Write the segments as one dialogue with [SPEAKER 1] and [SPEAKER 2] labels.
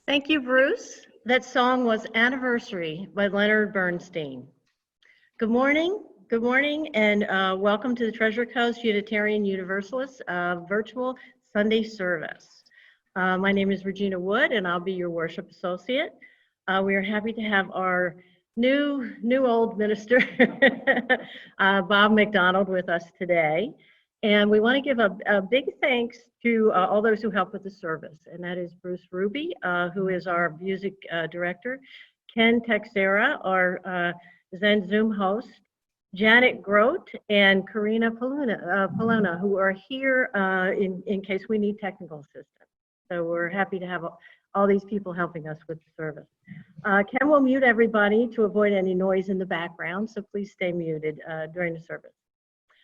[SPEAKER 1] Thank you, Bruce. That song was Anniversary by Leonard Bernstein. Good morning, and welcome to the Treasure Coast Unitarian Universalist virtual Sunday service. My name is Regina Wood, and I'll be your worship associate. We are happy to have our new old minister, Bob MacDonald, with us today. And we want to give a big thanks to all those who help with the service, and that is Bruce Ruby, who is our music director, Ken Texeira, our Zen Zoom host, Janet Grote, and Karina Polona, who are here in case we need technical assistance. So we're happy to have all these people helping us with the service. Ken will mute everybody to avoid any noise in the background, so please stay muted during the service.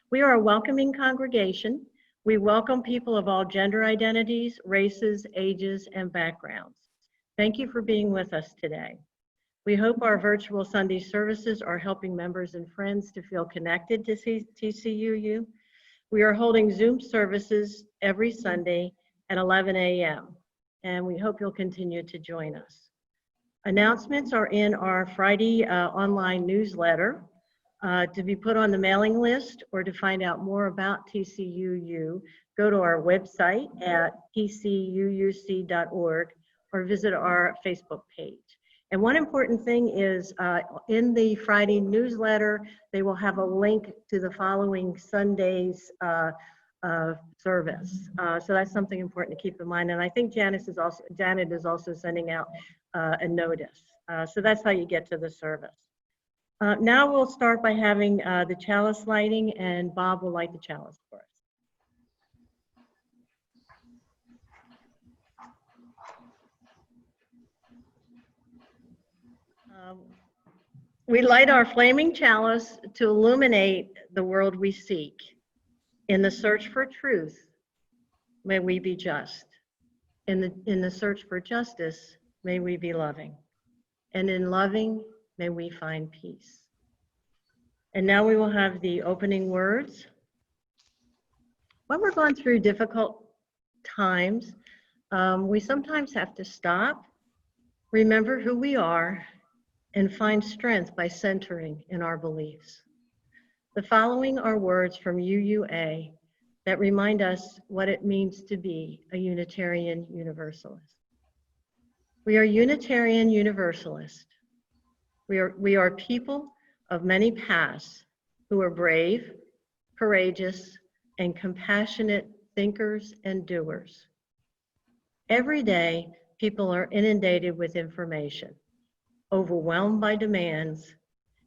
[SPEAKER 1] We are a welcoming congregation. We welcome people of all gender identities, races, ages, and backgrounds. Thank you for being with us today. We hope our virtual Sunday services are helping members and friends to feel connected to TCUU. We are holding Zoom services every Sunday at 11 a.m., and we hope you'll continue to join us. Announcements are in our Friday online newsletter. To be put on the mailing list or to find out more about TCUU, go to our website at tcuuc.org or visit our Facebook page. And one important thing is in the Friday newsletter, they will have a link to the following Sunday's service. So that's something important to keep in mind. And I think Janet is also sending out a notice. So that's how you get to the service. Now we'll start by having the chalice lighting, and Bob will light the chalice for us. We light our flaming chalice to illuminate the world we seek. In the search for truth, may we be just. In the search for justice, may we be loving. And in loving, may we find peace. And now we will have the opening words. When we're going through difficult times, we sometimes have to stop, remember who we are, and find strength by centering in our beliefs. The following are words from UUA that remind us what it means to be a Unitarian Universalist. We are Unitarian Universalists. We are people of many paths who are brave, courageous, and compassionate thinkers and doers. Every day, people are inundated with information, overwhelmed by demands,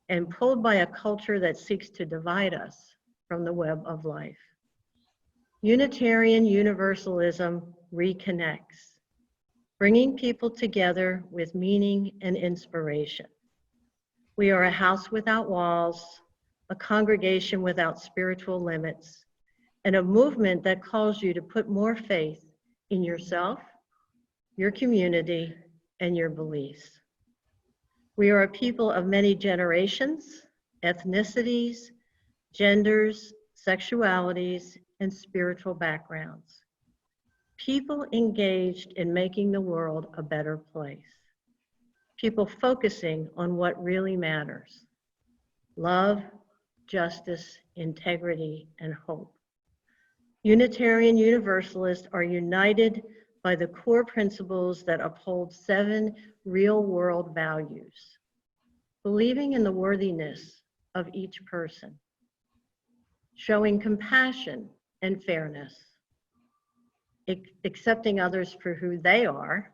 [SPEAKER 1] and pulled by a culture that seeks to divide us from the web of life. Unitarian Universalism reconnects, bringing people together with meaning and inspiration. We are a house without walls, a congregation without spiritual limits, and a movement that calls you to put more faith in yourself, your community, and your beliefs. We are a people of many generations, ethnicities, genders, sexualities, and spiritual backgrounds. People engaged in making the world a better place. People focusing on what really matters: love, justice, integrity, and hope. Unitarian Universalists are united by the core principles that uphold 7 real-world values: believing in the worthiness of each person, showing compassion and fairness, accepting others for who they are,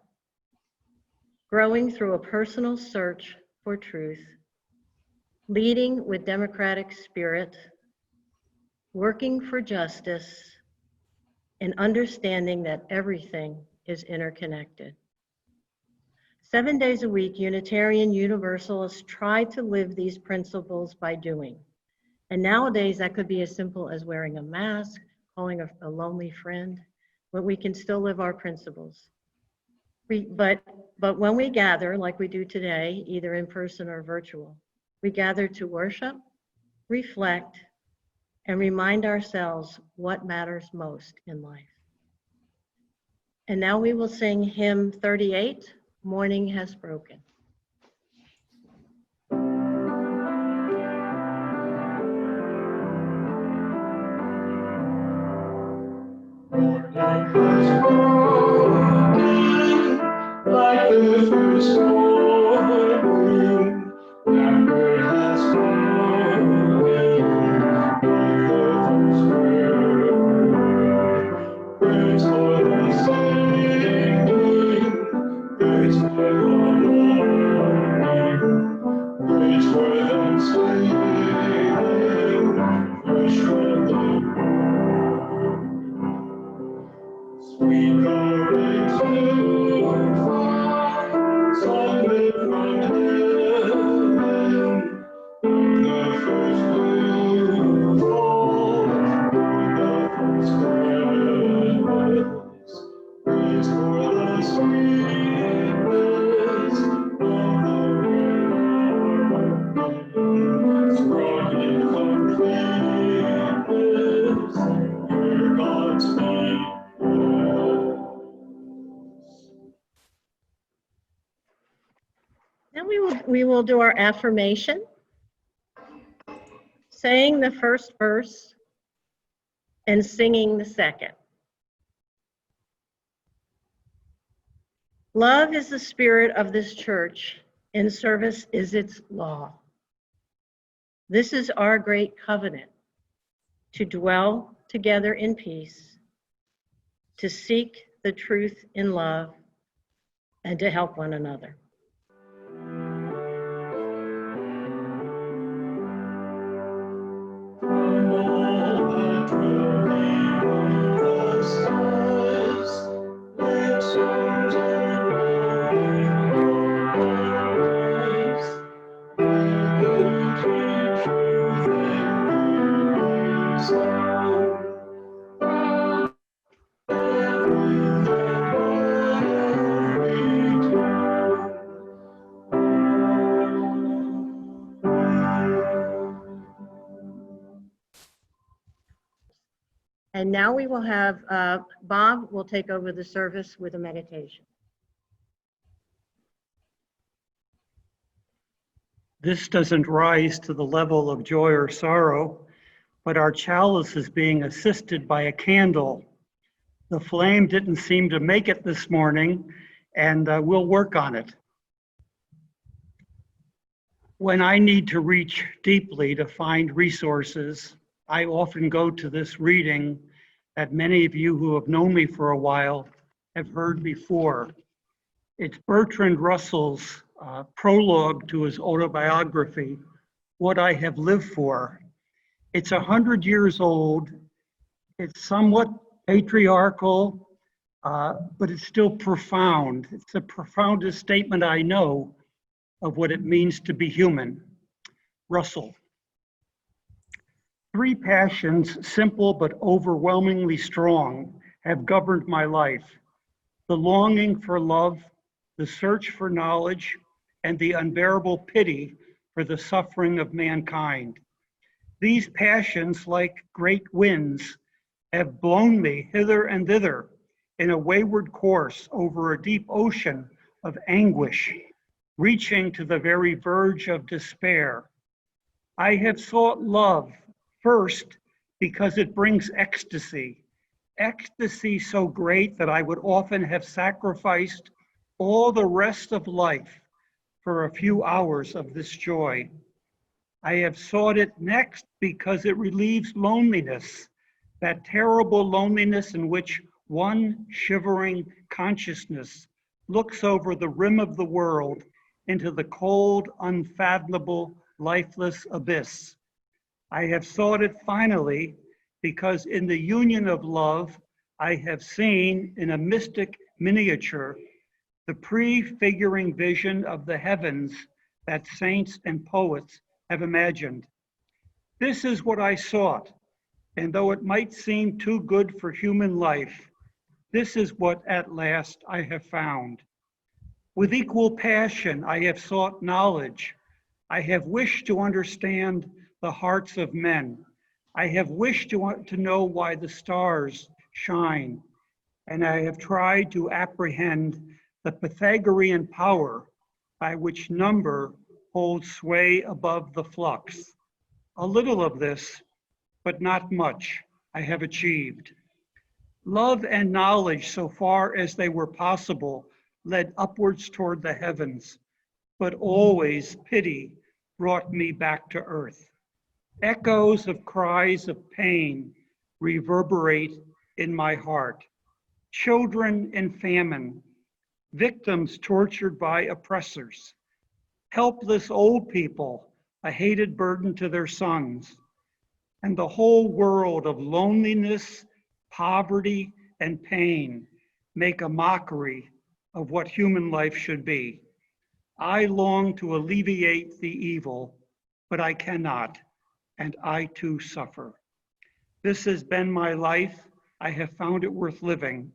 [SPEAKER 1] growing through a personal search for truth, leading with democratic spirit, working for justice, and understanding that everything is interconnected. 7 days a week, Unitarian Universalists try to live these principles by doing. And nowadays, that could be as simple as wearing a mask, calling a lonely friend, but we can still live our principles. But when we gather, like we do today, either in person or virtual, we gather to worship, reflect, and remind ourselves what matters most in life. And now we will sing hymn 38, Morning Has Broken.
[SPEAKER 2] Like the first morning, that bird has flown, like the first bird. Birds for the singing, birds for the learning, birds for the singing, fresh from the morn. Sweet glory to far, something from heaven, the first dew fall, the first breath, praise for the sweetness of the morning, strong in completeness, hear God's name.
[SPEAKER 1] Now we will do our affirmation, saying the first verse and singing the second. Love is the spirit of this church, and service is its law. This is our great covenant, to dwell together in peace, to seek the truth in love, and to help one another. And now we will have, Bob will take over the service with a meditation.
[SPEAKER 3] This doesn't rise to the level of joy or sorrow, but our chalice is being assisted by a candle. The flame didn't seem to make it this morning, and we'll work on it. When I need to reach deeply to find resources, I often go to this reading that many of you who have known me for a while have heard before. It's Bertrand Russell's prologue to his autobiography, What I Have Lived For. It's 100 years old. It's somewhat patriarchal, but it's still profound. It's the profoundest statement I know of what it means to be human. Russell. 3 passions, simple but overwhelmingly strong, have governed my life: the longing for love, the search for knowledge, and the unbearable pity for the suffering of mankind. These passions, like great winds, have blown me hither and thither in a wayward course over a deep ocean of anguish, reaching to the very verge of despair. I have sought love first because it brings ecstasy, ecstasy so great that I would often have sacrificed all the rest of life for a few hours of this joy. I have sought it next because it relieves loneliness, that terrible loneliness in which one shivering consciousness looks over the rim of the world into the cold, unfathomable, lifeless abyss. I have sought it finally because in the union of love, I have seen in a mystic miniature the prefiguring vision of the heavens that saints and poets have imagined. This is what I sought, and though it might seem too good for human life, this is what at last I have found. With equal passion, I have sought knowledge. I have wished to understand the hearts of men. I have wished to know why the stars shine, and I have tried to apprehend the Pythagorean power by which number holds sway above the flux. A little of this, but not much, I have achieved. Love and knowledge, so far as they were possible, led upwards toward the heavens, but always pity brought me back to earth. Echoes of cries of pain reverberate in my heart. Children in famine, victims tortured by oppressors, helpless old people, a hated burden to their sons, and the whole world of loneliness, poverty, and pain make a mockery of what human life should be. I long to alleviate the evil, but I cannot, and I too suffer. This has been my life. I have found it worth living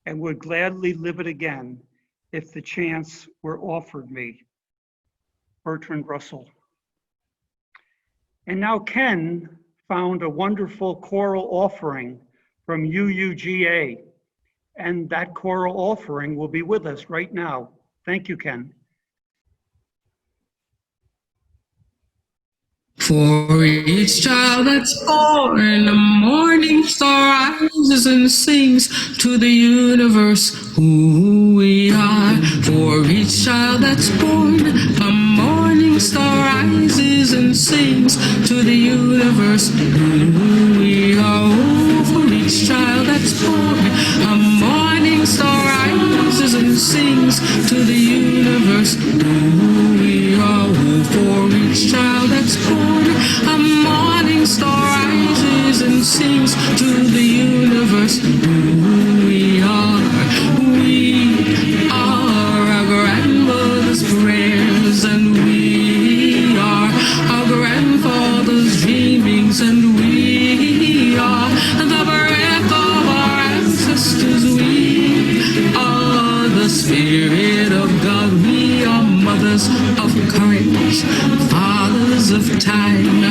[SPEAKER 3] and would gladly live it again if the chance were offered me. Bertrand Russell. And now Ken found a wonderful choral offering from UUGA, and that choral offering will be with us right now. Thank you, Ken.
[SPEAKER 4] For each child that's born, a morning star rises and sings to the universe who we are. For each child that's born, a morning star rises and sings to the universe who we are. Oh, for each child that's born, a morning star rises and sings to the universe who we are. Oh, for each child that's born, a morning star rises and sings to the universe who we are. We are our grandmother's prayers, and we are our grandfather's dreamings, and we are the breath of our ancestors. We are the Spirit of God. We are mothers of courage, fathers of time,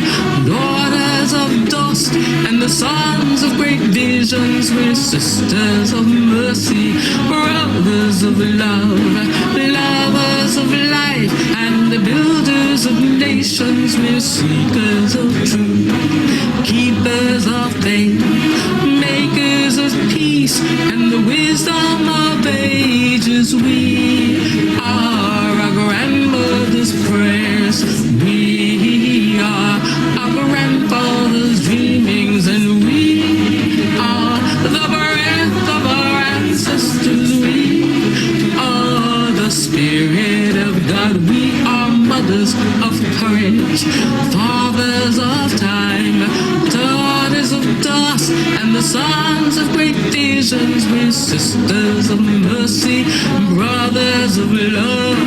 [SPEAKER 4] daughters of dust, and the sons of great visions. We're sisters of mercy, brothers of love, lovers of life, and the builders of nations. We're seekers of truth, keepers of faith, makers of peace, and the wisdom of ages. We are our grandmother's prayers. We are our grandfather's dreamings, and we are the breath of our ancestors. We are the Spirit of God. We are mothers of courage, fathers of time, daughters of dust, and the sons of great visions. We're sisters of mercy, brothers of love,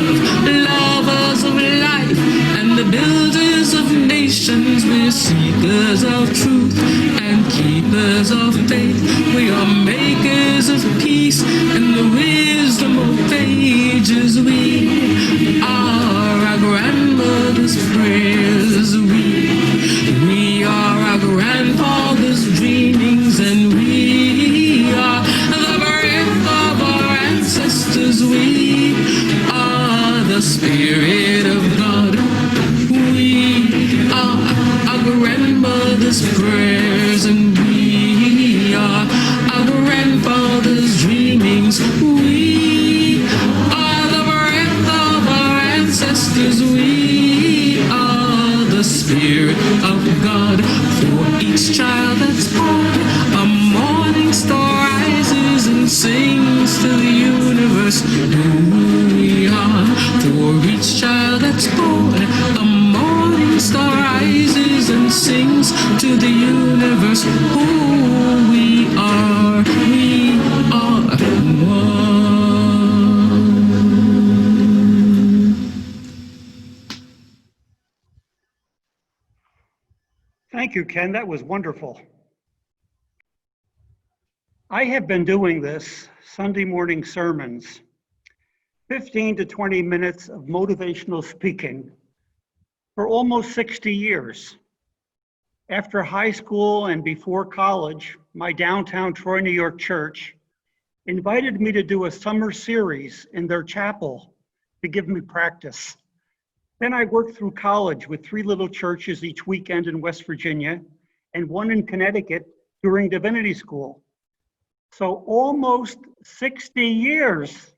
[SPEAKER 4] lovers of life, and the builders of nations. We're seekers of truth and keepers of faith. We are makers of peace and the wisdom we are the Spirit of God. We are our grandmother's prayers, and we are our grandfather's dreamings. We are the breath of our ancestors. We are the Spirit of God. For each child that's born, a morning star rises and sings to the universe who we are. For each child that's born, a morning star rises and sings to the universe who we are. We are one.
[SPEAKER 3] Thank you, Ken. That was wonderful. I have been doing this Sunday morning sermons, 15 to 20 minutes of motivational speaking for almost 60 years. After high school and before college, my downtown Troy, New York church invited me to do a summer series in their chapel to give me practice. Then I worked through college with 3 little churches each weekend in West Virginia and 1 in Connecticut during divinity school. So almost 60 years,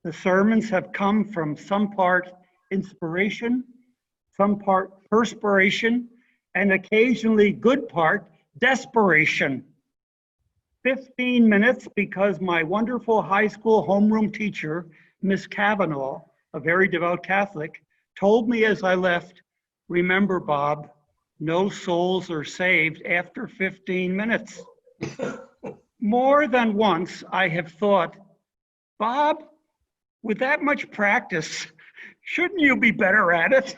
[SPEAKER 3] the sermons have come from some part inspiration, some part perspiration, and occasionally good part desperation. 15 minutes because my wonderful high school homeroom teacher, Miss Kavanaugh, a very devout Catholic, told me as I left, "Remember, Bob, no souls are saved after 15 minutes." More than once, I have thought, Bob, with that much practice, shouldn't you be better at it?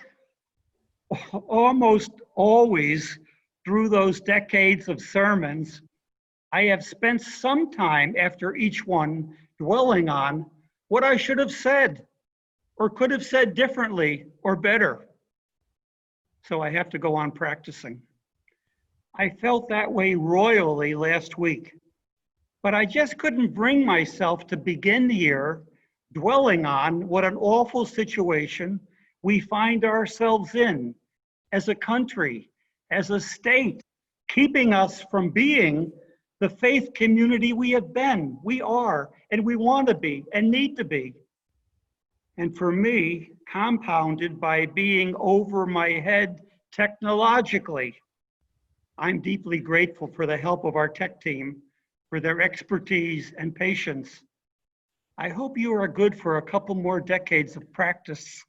[SPEAKER 3] Almost always through those decades of sermons, I have spent some time after each one dwelling on what I should have said or could have said differently or better. So I have to go on practicing. I felt that way royally last week, but I just couldn't bring myself to begin here dwelling on what an awful situation we find ourselves in as a country, as a state, keeping us from being the faith community we have been, we are, and we want to be, and need to be. And for me, compounded by being over my head technologically. I'm deeply grateful for the help of our tech team, for their expertise and patience. I hope you are good for a couple more decades of practice.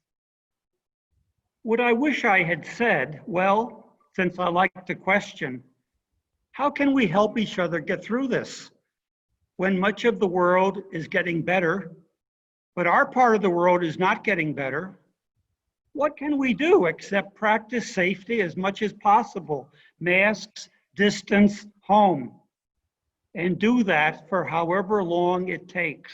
[SPEAKER 3] What I wish I had said, well, since I like to question, how can we help each other get through this when much of the world is getting better, but our part of the world is not getting better? What can we do except practice safety as much as possible? Masks, distance, home, and do that for however long it takes.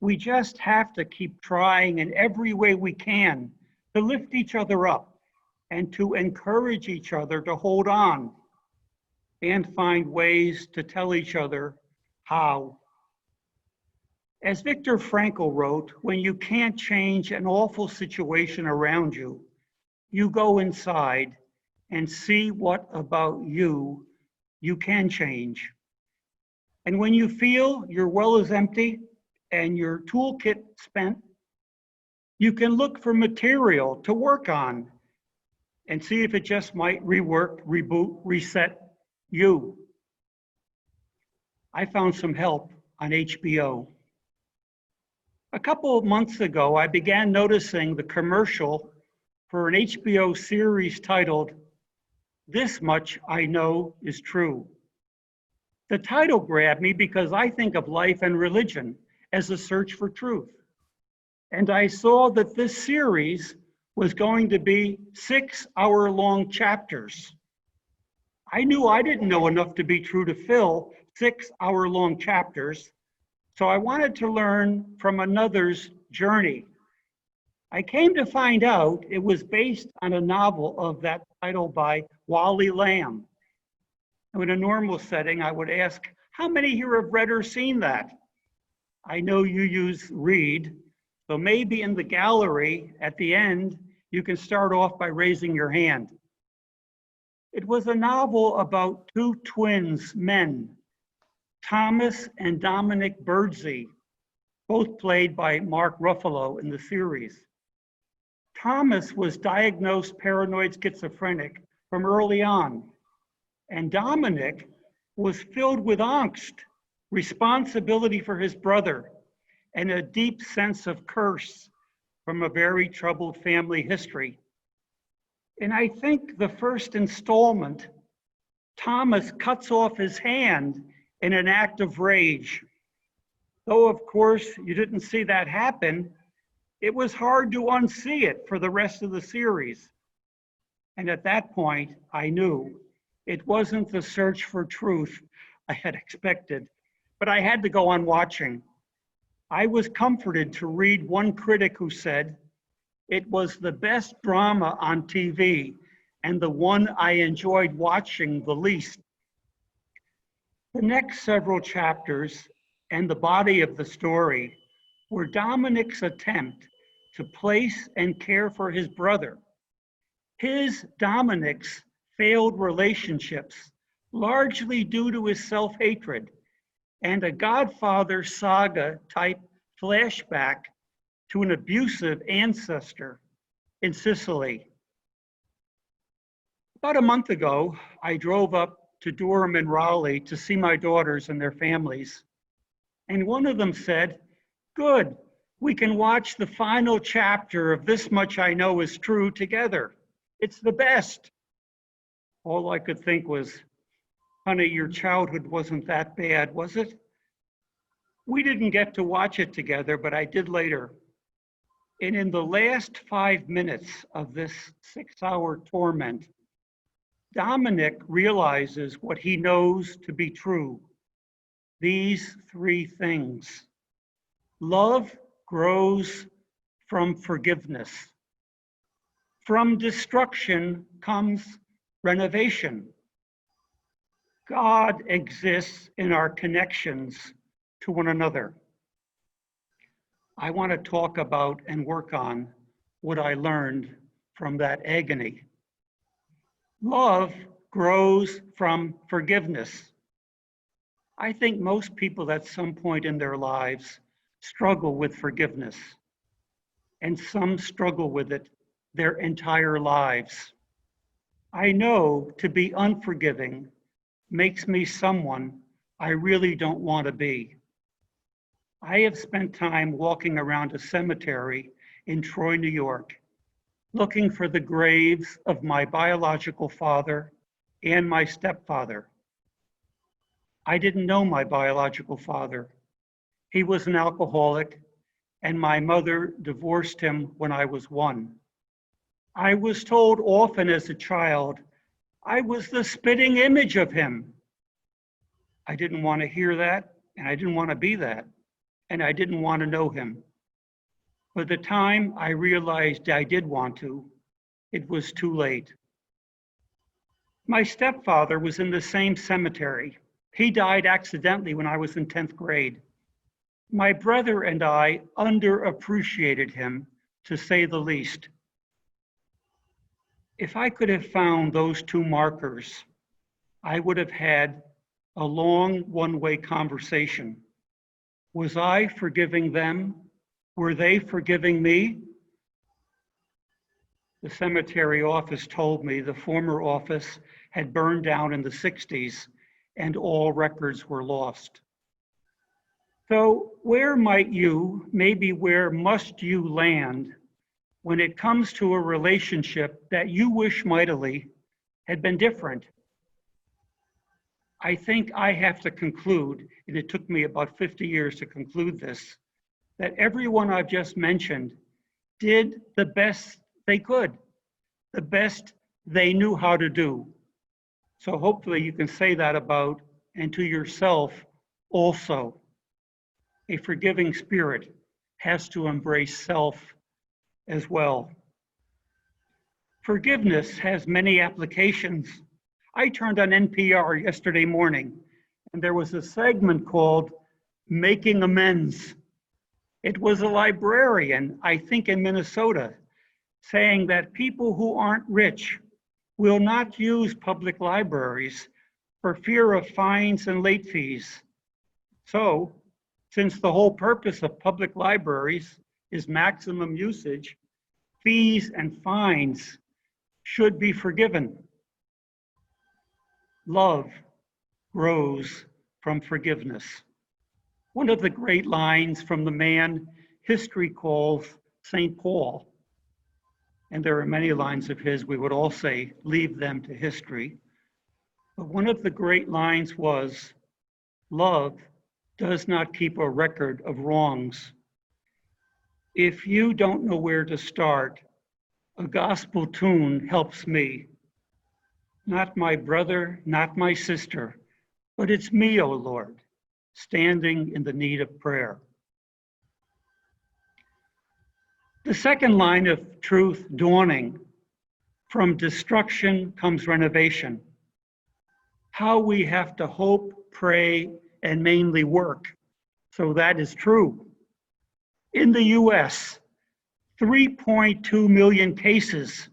[SPEAKER 3] We just have to keep trying in every way we can to lift each other up and to encourage each other to hold on and find ways to tell each other how. As Viktor Frankl wrote, when you can't change an awful situation around you, you go inside and see what about you can change. And when you feel your well is empty and your toolkit spent, you can look for material to work on and see if it just might rework, reboot, reset you. I found some help on HBO. A couple of months ago, I began noticing the commercial for an HBO series titled, "This Much I Know Is True." The title grabbed me because I think of life and religion as a search for truth. And I saw that this series was going to be 6-hour-long chapters. I knew I didn't know enough to be true to fill 6-hour-long chapters, so I wanted to learn from another's journey. I came to find out it was based on a novel of that title by Wally Lamb. In a normal setting, I would ask, how many here have read or seen that? I know you use read, so maybe in the gallery at the end, you can start off by raising your hand. It was a novel about two twins, men, Thomas and Dominic Birdsey, both played by Mark Ruffalo in the series. Thomas was diagnosed paranoid schizophrenic from early on, and Dominic was filled with angst, responsibility for his brother, and a deep sense of curse from a very troubled family history. And I think the first installment, Thomas cuts off his hand in an act of rage. Though, of course, you didn't see that happen, it was hard to unsee it for the rest of the series. And at that point, I knew it wasn't the search for truth I had expected, but I had to go on watching. I was comforted to read one critic who said, "It was the best drama on TV and the one I enjoyed watching the least." The next several chapters and the body of the story were Dominic's attempt to place and care for his brother. Dominic's failed relationships, largely due to his self-hatred, and a Godfather saga type flashback to an abusive ancestor in Sicily. About a month ago, I drove up to Durham and Raleigh to see my daughters and their families. And one of them said, "Good, we can watch the final chapter of This Much I Know Is True together. It's the best." All I could think was, honey, your childhood wasn't that bad, was it? We didn't get to watch it together, but I did later. And in the last 5 minutes of this 6-hour torment, Dominic realizes what he knows to be true. These 3 things. Love grows from forgiveness. From destruction comes renovation. God exists in our connections to one another. I want to talk about and work on what I learned from that agony. Love grows from forgiveness. I think most people at some point in their lives struggle with forgiveness, and some struggle with it their entire lives. I know to be unforgiving makes me someone I really don't want to be. I have spent time walking around a cemetery in Troy, New York, looking for the graves of my biological father and my stepfather. I didn't know my biological father. He was an alcoholic, and my mother divorced him when I was 1. I was told often as a child, I was the spitting image of him. I didn't want to hear that, and I didn't want to be that, and I didn't want to know him. By the time I realized I did want to, it was too late. My stepfather was in the same cemetery. He died accidentally when I was in 10th grade. My brother and I underappreciated him, to say the least. If I could have found those 2 markers, I would have had a long one-way conversation. Was I forgiving them? Were they forgiving me? The cemetery office told me the former office had burned down in the 60s and all records were lost. So where might you, maybe where must you land when it comes to a relationship that you wish mightily had been different? I think I have to conclude, and it took me about 50 years to conclude this, that everyone I've just mentioned did the best they could, the best they knew how to do. So hopefully you can say that about and to yourself also. A forgiving spirit has to embrace self as well. Forgiveness has many applications. I turned on NPR yesterday morning, and there was a segment called making amends. It was a librarian, I think in Minnesota, saying that people who aren't rich will not use public libraries for fear of fines and late fees. So, since the whole purpose of public libraries is maximum usage, fees and fines should be forgiven. Love grows from forgiveness. One of the great lines from the man history calls St. Paul, and there are many lines of his we would all say, leave them to history. But one of the great lines was, love does not keep a record of wrongs. If you don't know where to start, a gospel tune helps me. Not my brother, not my sister, but it's me, O Lord, standing in the need of prayer. The second line of truth dawning, from destruction comes renovation. How we have to hope, pray, and mainly work. So that is true. In the US, 3.2 million cases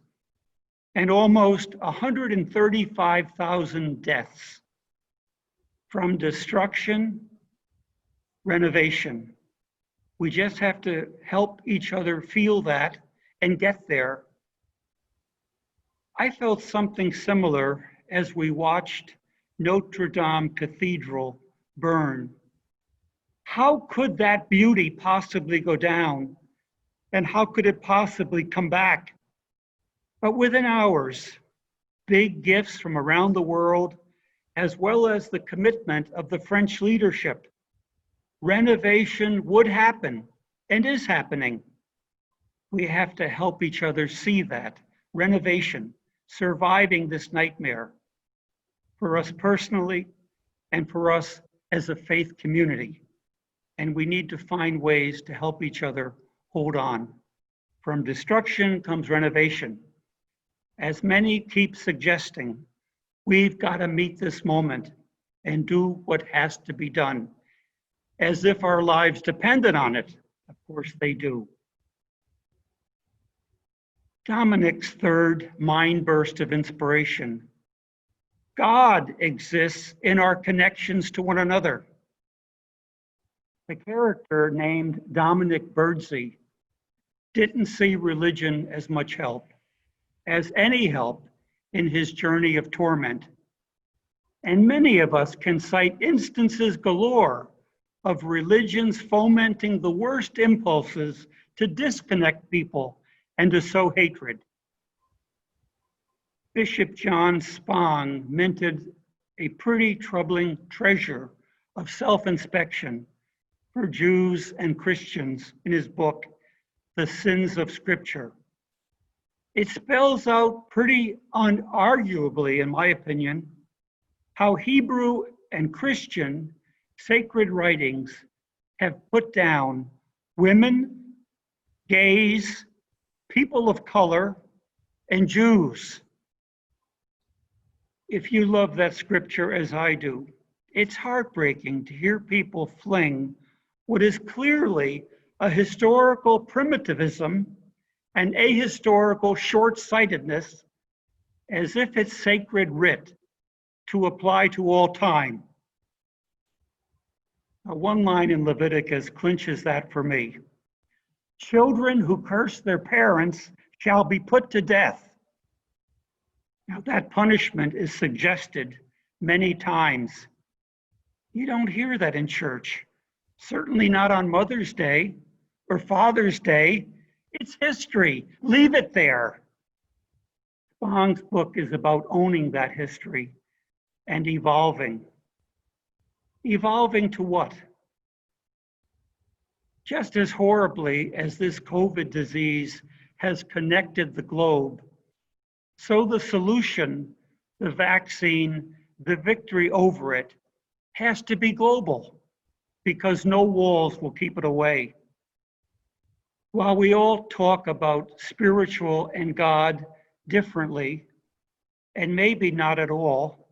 [SPEAKER 3] and almost 135,000 deaths. From destruction, renovation. We just have to help each other feel that and get there. I felt something similar as we watched Notre Dame Cathedral burn. How could that beauty possibly go down? And how could it possibly come back? But within hours, big gifts from around the world, as well as the commitment of the French leadership, renovation would happen and is happening. We have to help each other see that. Renovation, surviving this nightmare, for us personally and for us as a faith community. And we need to find ways to help each other hold on. From destruction comes renovation. As many keep suggesting, we've got to meet this moment and do what has to be done, as if our lives depended on it. Of course they do. Dominic's third mind burst of inspiration. God exists in our connections to one another. The character named Dominic Birdsey didn't see religion as much help, as any help in his journey of torment. And many of us can cite instances galore of religions fomenting the worst impulses to disconnect people and to sow hatred. Bishop John Spong minted a pretty troubling treasure of self-inspection for Jews and Christians in his book, The Sins of Scripture. It spells out pretty unarguably, in my opinion, how Hebrew and Christian sacred writings have put down women, gays, people of color, and Jews. If you love that scripture as I do, it's heartbreaking to hear people fling what is clearly a historical primitivism and ahistorical short-sightedness as if it's sacred writ to apply to all time. Now, one line in Leviticus clinches that for me. Children who curse their parents shall be put to death. Now, that punishment is suggested many times. You don't hear that in church, certainly not on Mother's Day or Father's Day. It's history. Leave it there. Spong's book is about owning that history and evolving. Evolving to what? Just as horribly as this COVID disease has connected the globe, so the solution, the vaccine, the victory over it, has to be global, because no walls will keep it away. While we all talk about spiritual and God differently, and maybe not at all,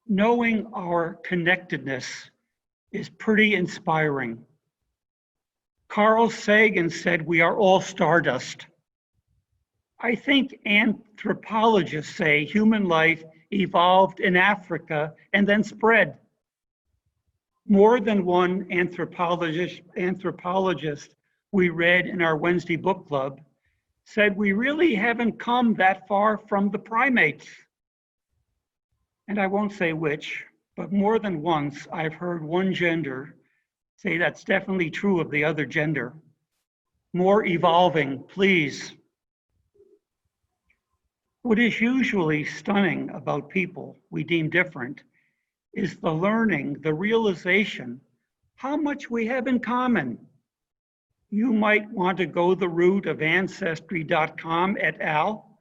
[SPEAKER 3] knowing our connectedness is pretty inspiring. Carl Sagan said we are all stardust. I think anthropologists say human life evolved in Africa and then spread. More than one anthropologist we read in our Wednesday book club said we really haven't come that far from the primates. And I won't say which, but more than once I've heard one gender say that's definitely true of the other gender. More evolving, please. What is usually stunning about people we deem different is the learning, the realization, how much we have in common. You might want to go the route of Ancestry.com et al.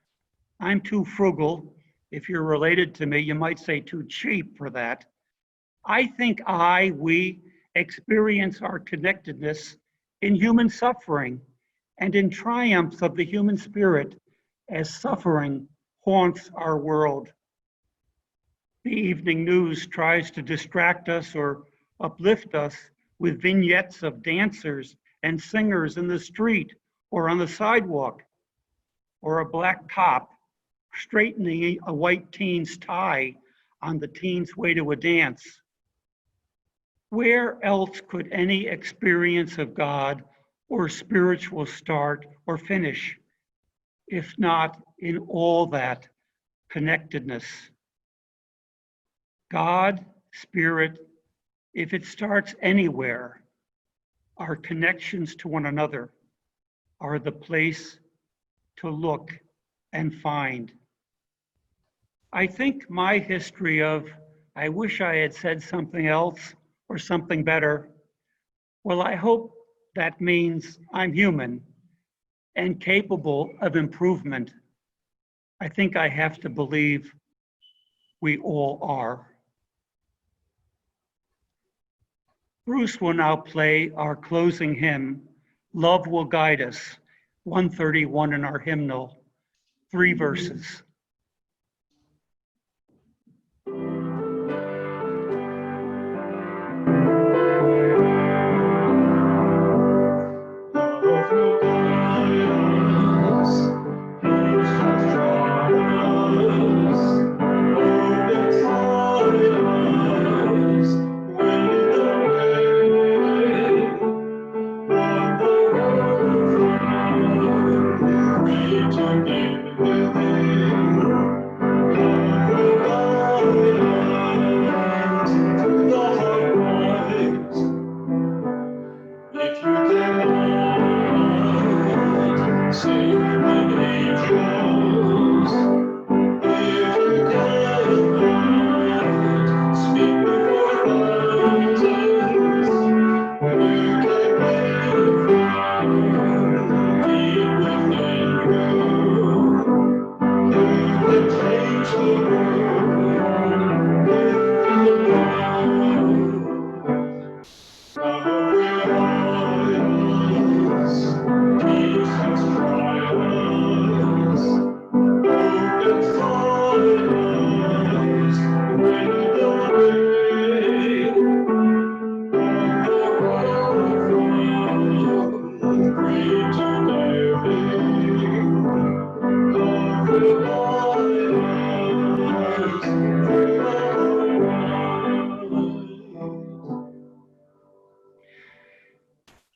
[SPEAKER 3] I'm too frugal. If you're related to me, you might say too cheap for that. I think we experience our connectedness in human suffering and in triumphs of the human spirit as suffering haunts our world. The evening news tries to distract us or uplift us with vignettes of dancers and singers in the street or on the sidewalk, or a black cop straightening a white teen's tie on the teen's way to a dance. Where else could any experience of God or spiritual start or finish, if not in all that connectedness? God, Spirit, if it starts anywhere, our connections to one another are the place to look and find. I think my history of, I wish I had said something else or something better, well, I hope that means I'm human and capable of improvement. I think I have to believe we all are. Bruce will now play our closing hymn, Love Will Guide Us, 131 in our hymnal, 3 verses.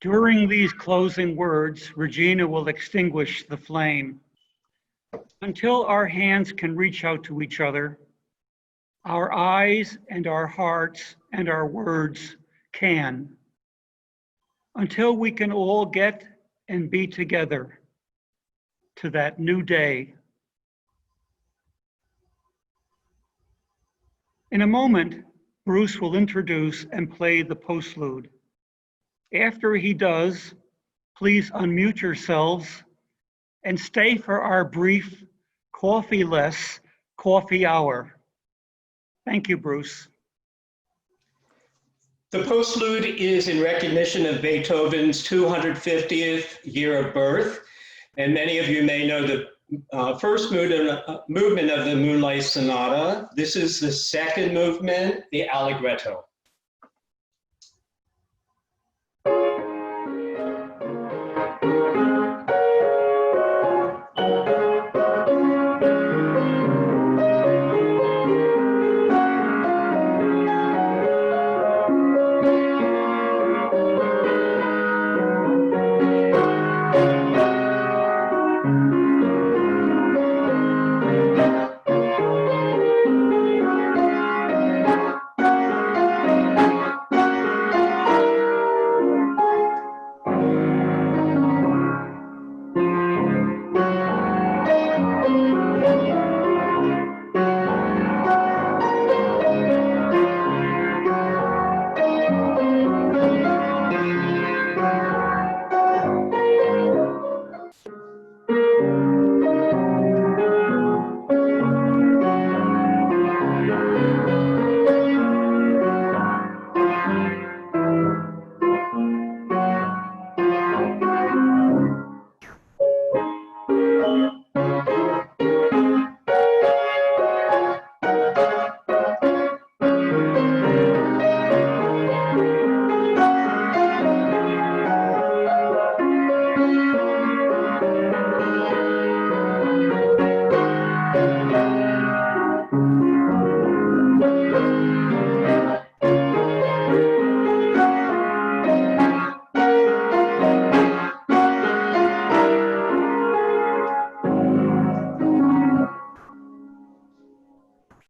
[SPEAKER 3] During these closing words, Regina will extinguish the flame. Until our hands can reach out to each other, our eyes and our hearts and our words can. Until we can all get and be together to that new day. In a moment, Bruce will introduce and play the postlude. After he does, please unmute yourselves and stay for our brief coffee-less coffee hour. Thank you, Bruce.
[SPEAKER 5] The postlude is in recognition of Beethoven's 250th year of birth, and many of you may know the first movement of the Moonlight Sonata. This is the second movement, the Allegretto.